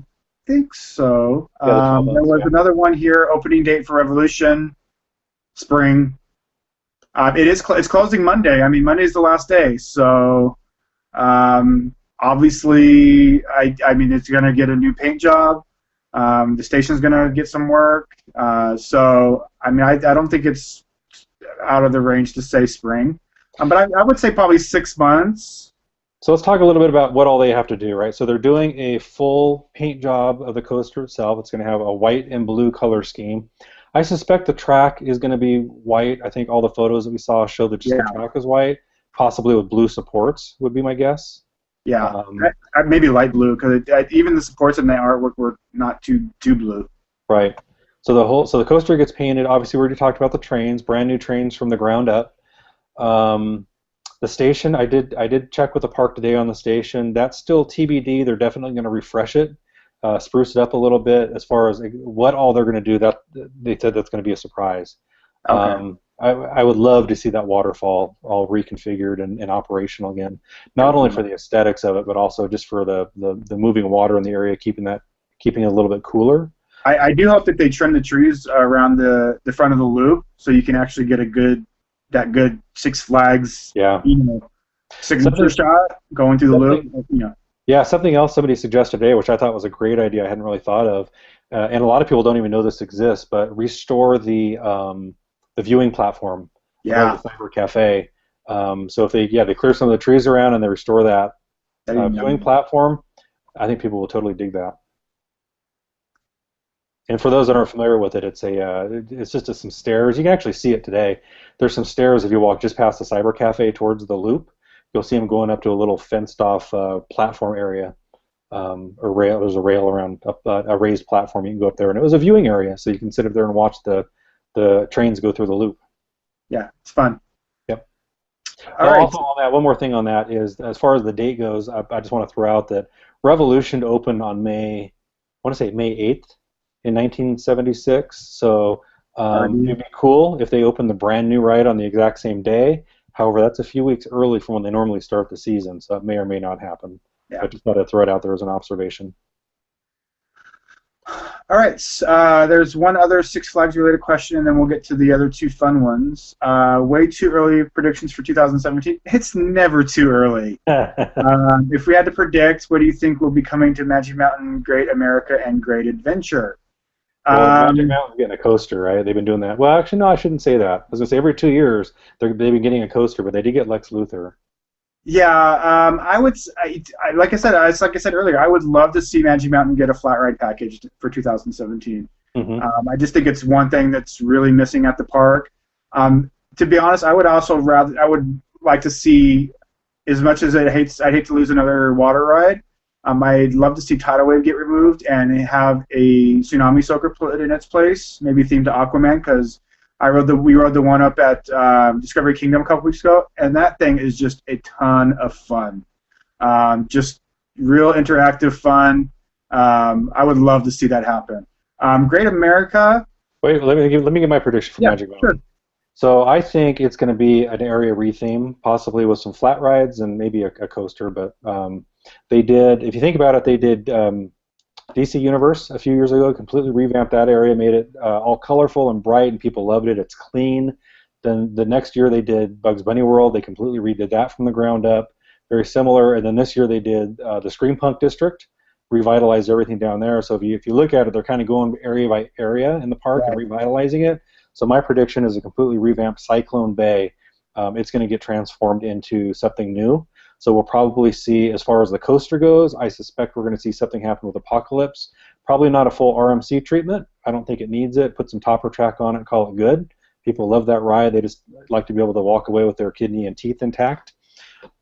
think so. There was another one here. Opening date for Revolution, spring. It's closing Monday. I mean, Monday's the last day. So obviously, I mean, it's going to get a new paint job. The station's going to get some work. So I mean, I don't think it's out of the range to say spring. But I would say probably 6 months. So let's talk a little bit about what all they have to do, right? So they're doing a full paint job of the coaster itself. It's going to have a white and blue color scheme. I suspect the track is going to be white. I think all the photos that we saw show that just the track is white, possibly with blue supports would be my guess. Yeah, maybe light blue, because even the supports in the artwork were not too blue. Right. So the coaster gets painted. Obviously, we already talked about the trains, brand new trains from the ground up. The station, I did check with the park today on the station. That's still TBD. They're definitely going to refresh it, spruce it up a little bit. As far as what all they're going to do, that they said that's going to be a surprise. Okay. I would love to see that waterfall all reconfigured and operational again. Not only for the aesthetics of it, but also just for the moving water in the area, keeping it a little bit cooler. I do hope that they trim the trees around the front of the loop, so you can actually get that good Six Flags, signature shot going through the loop. Yeah, something else somebody suggested today, which I thought was a great idea. I hadn't really thought of, and a lot of people don't even know this exists. But restore the viewing platform. The Cyber Cafe. So if they clear some of the trees around and they restore that viewing platform, I think people will totally dig that. And for those that aren't familiar with it, it's just some stairs. You can actually see it today. There's some stairs if you walk just past the Cyber Cafe towards the loop. You'll see them going up to a little fenced-off platform area, or rail. There's a rail around a raised platform. You can go up there, and it was a viewing area, so you can sit up there and watch the trains go through the loop. Yeah, it's fun. Yep. All right. Also, on that, one more thing on that is, as far as the date goes, I just want to throw out that Revolution opened on May 8th in 1976. So it'd be cool if they opened the brand new ride on the exact same day. However, that's a few weeks early from when they normally start the season, so that may or may not happen. Yeah. I just thought I'd throw it out there as an observation. All right. There's one other Six Flags related question, and then we'll get to the other two fun ones. Way too early predictions for 2017. It's never too early. If we had to predict, what do you think will be coming to Magic Mountain, Great America, and Great Adventure? Well, Magic Mountain's getting a coaster, right? They've been doing that. Well, actually, no, I shouldn't say that. I was going to say every 2 years they've been getting a coaster, but they did get Lex Luthor. Yeah, I would. Like I said earlier, I would love to see Magic Mountain get a flat ride package for 2017. Mm-hmm. I just think it's one thing that's really missing at the park. To be honest, I would like to see, as much as I'd hate to lose another water ride. I'd love to see Tidal Wave get removed and have a Tsunami Soaker put in its place, maybe themed to Aquaman, because we rode the one up at Discovery Kingdom a couple weeks ago, and that thing is just a ton of fun. Just real interactive fun. I would love to see that happen. Great America. Wait, let me get my prediction for Magic Mountain. Sure. So I think it's going to be an area retheme, possibly with some flat rides and maybe a coaster. But they did, if you think about it, they did DC Universe a few years ago, completely revamped that area, made it all colorful and bright, and people loved it. It's clean. Then the next year they did Bugs Bunny World. They completely redid that from the ground up, very similar. And then this year they did the Scream Punk District, revitalized everything down there. So if you look at it, they're kind of going area by area in the park and revitalizing it. So my prediction is a completely revamped Cyclone Bay. It's going to get transformed into something new. So we'll probably see, as far as the coaster goes, I suspect we're going to see something happen with Apocalypse. Probably not a full RMC treatment. I don't think it needs it. Put some topper track on it, call it good. People love that ride. They just like to be able to walk away with their kidney and teeth intact.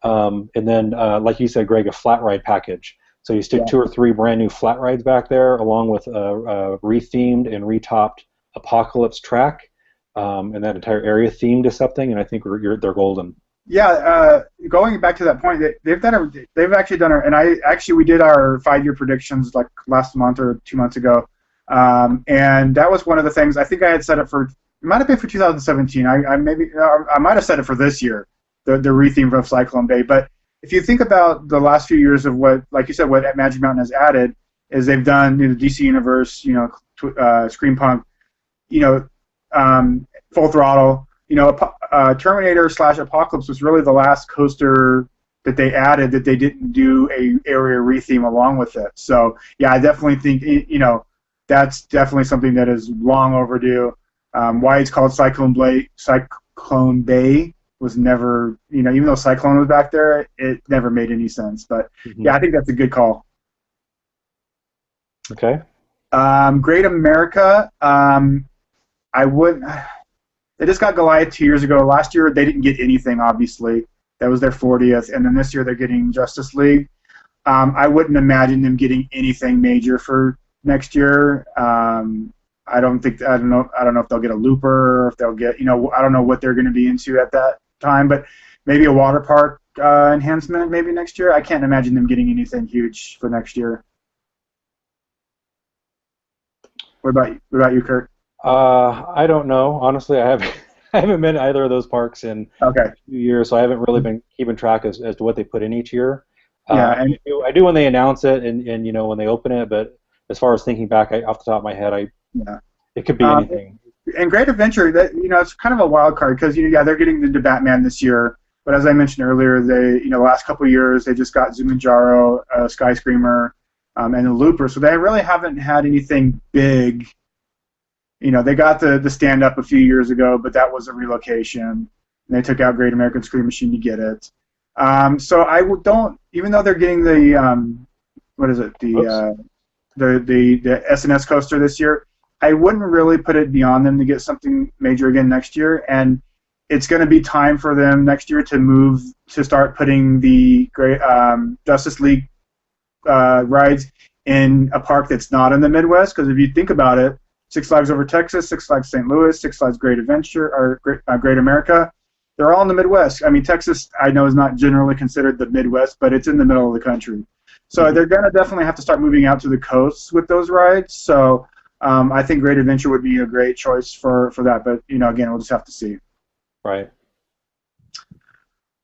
And then, like you said, Greg, a flat ride package. So you stick 2 or 3 brand new flat rides back there, along with a rethemed and retopped Apocalypse track, and that entire area themed to something. And I think they're golden. Yeah, going back to that point, they've actually done we did our 5-year predictions like last month or 2 months ago, and that was one of the things. I think I had set it for, it might have been for 2017. I might have set it for this year, the retheme of Cyclone Bay. But if you think about the last few years of what, like you said, what Magic Mountain has added, is they've done DC Universe, Scream Punk, Full Throttle. Terminator / Apocalypse was really the last coaster that they added that they didn't do a area retheme along with it. So yeah, I definitely think that's definitely something that is long overdue. Why it's called Cyclone Bay was never, even though Cyclone was back there, it never made any sense. But yeah, I think that's a good call. Okay. Great America. They just got Goliath 2 years ago. Last year they didn't get anything, obviously. That was their 40th. And then this year they're getting Justice League. I wouldn't imagine them getting anything major for next year. I don't know if they'll get a looper, or if they'll get, I don't know what they're going to be into at that time, but maybe a water park enhancement maybe next year. I can't imagine them getting anything huge for next year. What about you, Kurt? I don't know. Honestly, I haven't been to either of those parks in a few years, so I haven't really been keeping track as to what they put in each year. And I do when they announce it and when they open it, but as far as thinking back, off the top of my head, it could be anything. And Great Adventure, that it's kind of a wild card because they're getting into Batman this year, but as I mentioned earlier, they the last couple of years they just got Zumanjaro, Sky Screamer, and the Looper, so they really haven't had anything big. They got the stand-up a few years ago, but that was a relocation. And they took out Great American Scream Machine to get it. So I don't, even though they're getting the the SNS coaster this year, I wouldn't really put it beyond them to get something major again next year, and it's going to be time for them next year to move to start putting the great Justice League rides in a park that's not in the Midwest. Because if you think about it, Six Flags Over Texas, Six Flags St. Louis, Six Flags Great Adventure, or Great America, they're all in the Midwest. I mean, Texas, I know, is not generally considered the Midwest, but it's in the middle of the country. So they're going to definitely have to start moving out to the coasts with those rides. So I think Great Adventure would be a great choice for that. But, again, we'll just have to see. Right.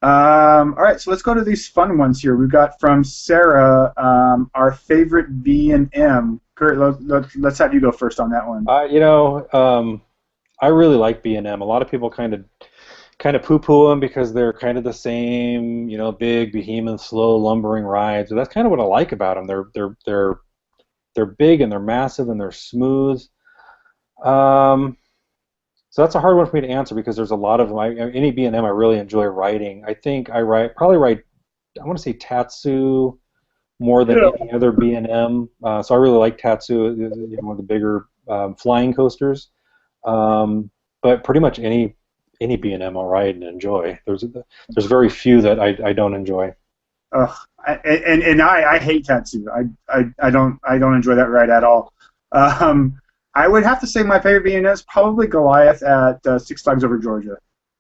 All right, so let's go to these fun ones here. We've got from Sarah, our favorite B&M. Kurt, let's have you go first on that one. I really like B&M. A lot of people kind of poo-poo them because they're kind of the same, big behemoth, slow, lumbering rides. But that's kind of what I like about them. They're big and they're massive and they're smooth. So that's a hard one for me to answer because there's a lot of them. Any B&M I really enjoy riding. I think I probably ride, I want to say Tatsu more than any other B&M. So I really like Tatsu, one of the bigger flying coasters. But pretty much any B&M I'll ride and enjoy. There's very few that I don't enjoy. I hate Tatsu. I don't enjoy that ride at all. I would have to say my favorite B&M is probably Goliath at Six Flags Over Georgia.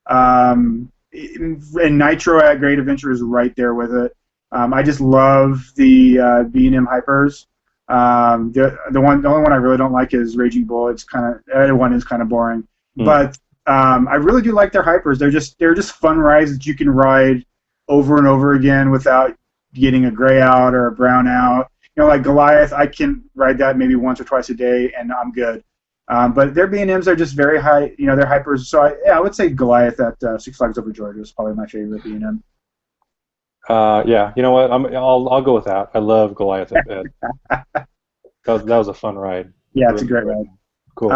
And Nitro at Great Adventure is right there with it. I just love the B&M hypers. The only one I really don't like is Raging Bull. It's that one is kind of boring. But I really do like their hypers. They're just fun rides that you can ride over and over again without getting a gray out or a brown out. Like Goliath, I can ride that maybe once or twice a day, and I'm good. But their B&Ms are just very high, they're hypers. So I would say Goliath at Six Flags Over Georgia is probably my favorite B&M. Yeah, you know what? I'll go with that. I love Goliath. That was a fun ride. Yeah, it's a great ride. Cool.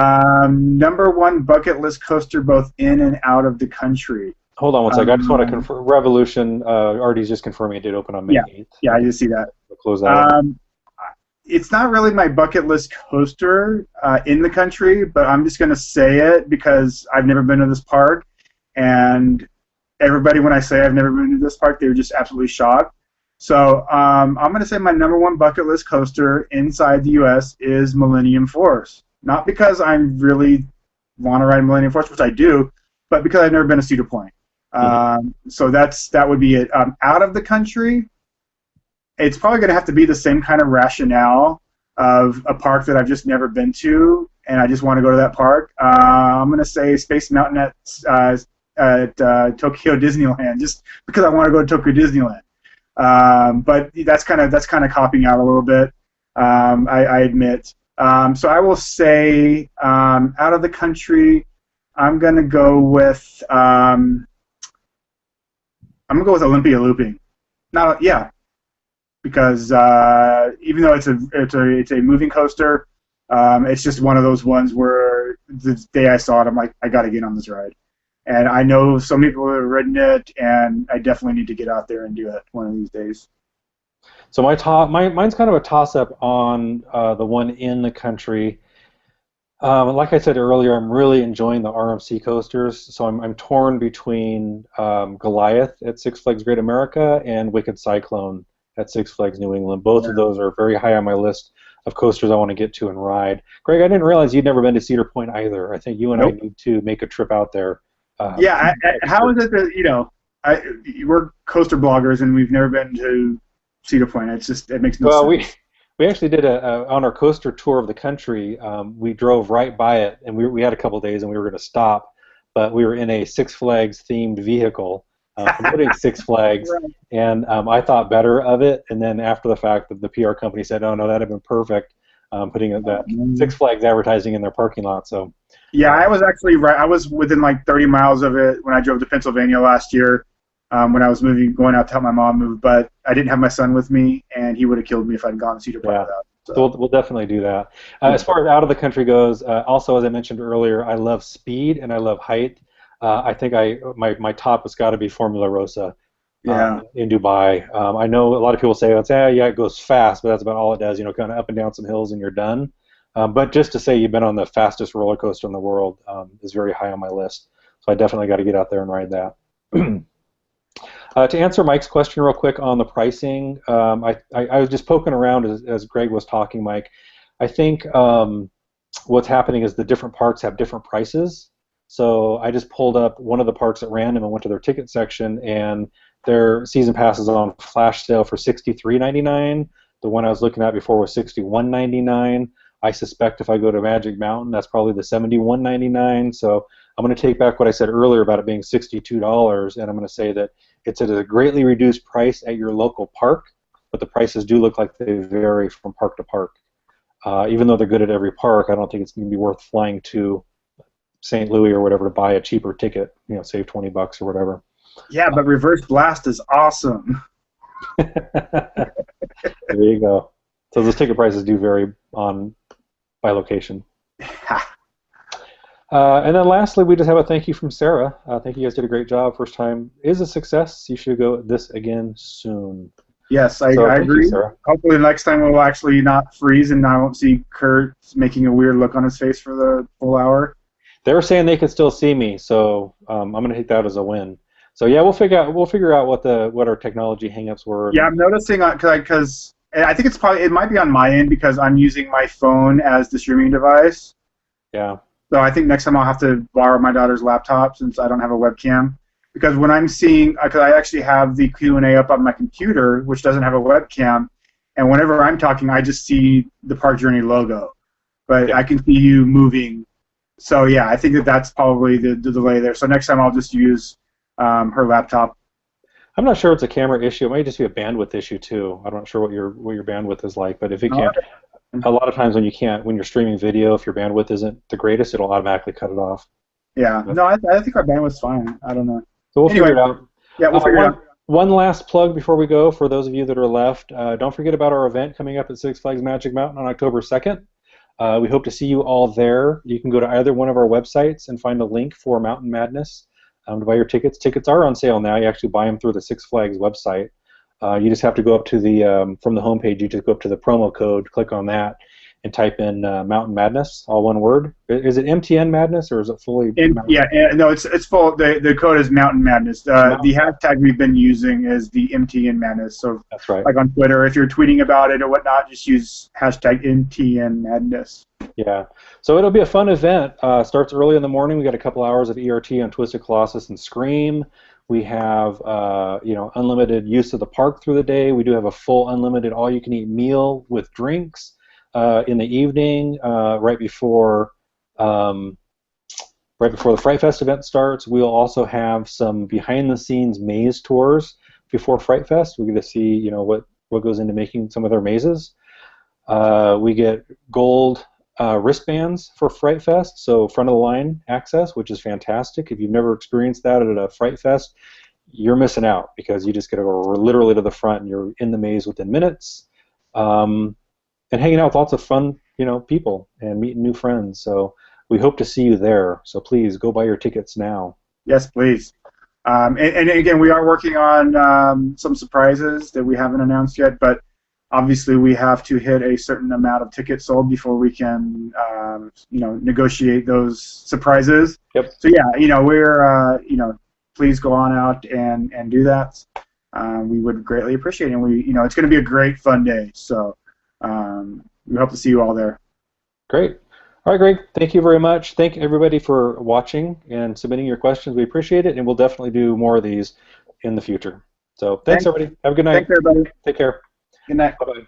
Number one bucket list coaster, both in and out of the country. Hold on one second. I just want to confirm. Revolution, Artie's just confirming it did open on May 8th. Yeah, I did see that. We'll close that. It's not really my bucket list coaster in the country, but I'm just going to say it because I've never been to this park, and everybody, when I say I've never been to this park, they're just absolutely shocked. So I'm going to say my number one bucket list coaster inside the U.S. is Millennium Force. Not because I really want to ride Millennium Force, which I do, but because I've never been to Cedar Point. So that would be it. Out of the country, it's probably going to have to be the same kind of rationale of a park that I've just never been to, and I just want to go to that park. I'm going to say Space Mountain at Tokyo Disneyland, just because I want to go to Tokyo Disneyland. But that's kind of copying out a little bit. I admit. So I will say out of the country, I'm going to go with Olympia Looping. Because even though it's a moving coaster, it's just one of those ones where the day I saw it, I'm like, I got to get on this ride. And I know some people have ridden it, and I definitely need to get out there and do it one of these days. So mine's kind of a toss-up on the one in the country. Like I said earlier, I'm really enjoying the RMC coasters, so I'm torn between Goliath at Six Flags Great America and Wicked Cyclone at Six Flags New England. Both of those are very high on my list of coasters I want to get to and ride. Greg, I didn't realize you'd never been to Cedar Point either. I think you and I need to make a trip out there. How is it that we're coaster bloggers and we've never been to Cedar Point? It makes no sense. We actually did on our coaster tour of the country. We drove right by it, and we had a couple of days, and we were going to stop, but we were in a Six Flags themed vehicle promoting Six Flags, right. And I thought better of it. And then after the fact, the PR company said, "Oh no, that'd have been perfect." Putting that Six Flags advertising in their parking lot. So. Yeah, I was actually right. I was within like 30 miles of it when I drove to Pennsylvania last year. When I was going out to help my mom move, but I didn't have my son with me, and he would have killed me if I'd gone to Cedar Point without. So we'll definitely do that. As far as out of the country goes, also as I mentioned earlier, I love speed and I love height. I think my top has got to be Formula Rosa in Dubai. I know a lot of people say, it goes fast, but that's about all it does. Kind of up and down some hills and you're done. But just to say you've been on the fastest roller coaster in the world is very high on my list. So I definitely got to get out there and ride that. To answer Mike's question real quick on the pricing, I was just poking around as Greg was talking, Mike. I think what's happening is the different parks have different prices. So I just pulled up one of the parks at random and went to their ticket section, and their season pass is on flash sale for $63.99. The one I was looking at before was $61.99. I suspect if I go to Magic Mountain, that's probably the $71.99. So I'm going to take back what I said earlier about it being $62, and I'm going to say that it's at a greatly reduced price at your local park, but the prices do look like they vary from park to park. Even though they're good at every park, I don't think it's going to be worth flying to St. Louis or whatever to buy a cheaper ticket, save $20 or whatever. Yeah, but Reverse Blast is awesome. There you go. So those ticket prices do vary by location. And then lastly, we just have a thank you from Sarah. Thank you guys did a great job. First time is a success. You should go this again soon. Yes, I agree. Hopefully next time we'll actually not freeze and I won't see Kurt making a weird look on his face for the full hour. They were saying they could still see me, so I'm going to take that as a win. So yeah, we'll figure out what our technology hangups were. Yeah, I'm noticing because I think it might be on my end because I'm using my phone as the streaming device. Yeah. So I think next time I'll have to borrow my daughter's laptop since I don't have a webcam. Because when I'm seeing, because I actually have the Q&A up on my computer, which doesn't have a webcam, and whenever I'm talking, I just see the Park Journey logo. But yeah. I can see you moving. So yeah, I think that's probably the delay there. So next time I'll just use her laptop. I'm not sure it's a camera issue. It might just be a bandwidth issue too. I'm not sure what your bandwidth is like, but if it can't, a lot of times when you're streaming video, if your bandwidth isn't the greatest, it'll automatically cut it off. Yeah, but, no, I think our bandwidth's fine. I don't know. So we'll figure it out. Yeah, we'll figure it out. One last plug before we go for those of you that are left. Don't forget about our event coming up at Six Flags Magic Mountain on October 2nd. We hope to see you all there. You can go to either one of our websites and find a link for Mountain Madness to buy your tickets. Tickets are on sale now. You actually buy them through the Six Flags website. You just have to go up to the, from the homepage, you just go up to the promo code, click on that, and type in Mountain Madness, all one word. Is it MTN Madness or is it fully? No, it's full. The code is Mountain Madness. The hashtag we've been using is the MTN Madness. So that's right. Like on Twitter, if you're tweeting about it or whatnot, just use hashtag MTN Madness. Yeah. So it'll be a fun event. Starts early in the morning. We got a couple hours of ERT on Twisted Colossus and Scream. We have unlimited use of the park through the day. We do have a full unlimited all-you-can-eat meal with drinks. In the evening, right before the Fright Fest event starts, we'll also have some behind-the-scenes maze tours before Fright Fest. We get to see, what goes into making some of their mazes. We get gold wristbands for Fright Fest, so front-of-the-line access, which is fantastic. If you've never experienced that at a Fright Fest, you're missing out because you just get to go literally to the front and you're in the maze within minutes. And hanging out with lots of fun, people and meeting new friends. So we hope to see you there. So please go buy your tickets now. Yes, please. And again, we are working on some surprises that we haven't announced yet, but obviously we have to hit a certain amount of tickets sold before we can, negotiate those surprises. Yep. So yeah, we're, please go on out and do that. We would greatly appreciate it. And it's going to be a great fun day. So. We hope to see you all there. Great. All right, Greg, thank you very much. Thank everybody for watching and submitting your questions. We appreciate it, and we'll definitely do more of these in the future. So thanks everybody. Have a good night. Thanks, everybody. Take care. Good night. Bye-bye.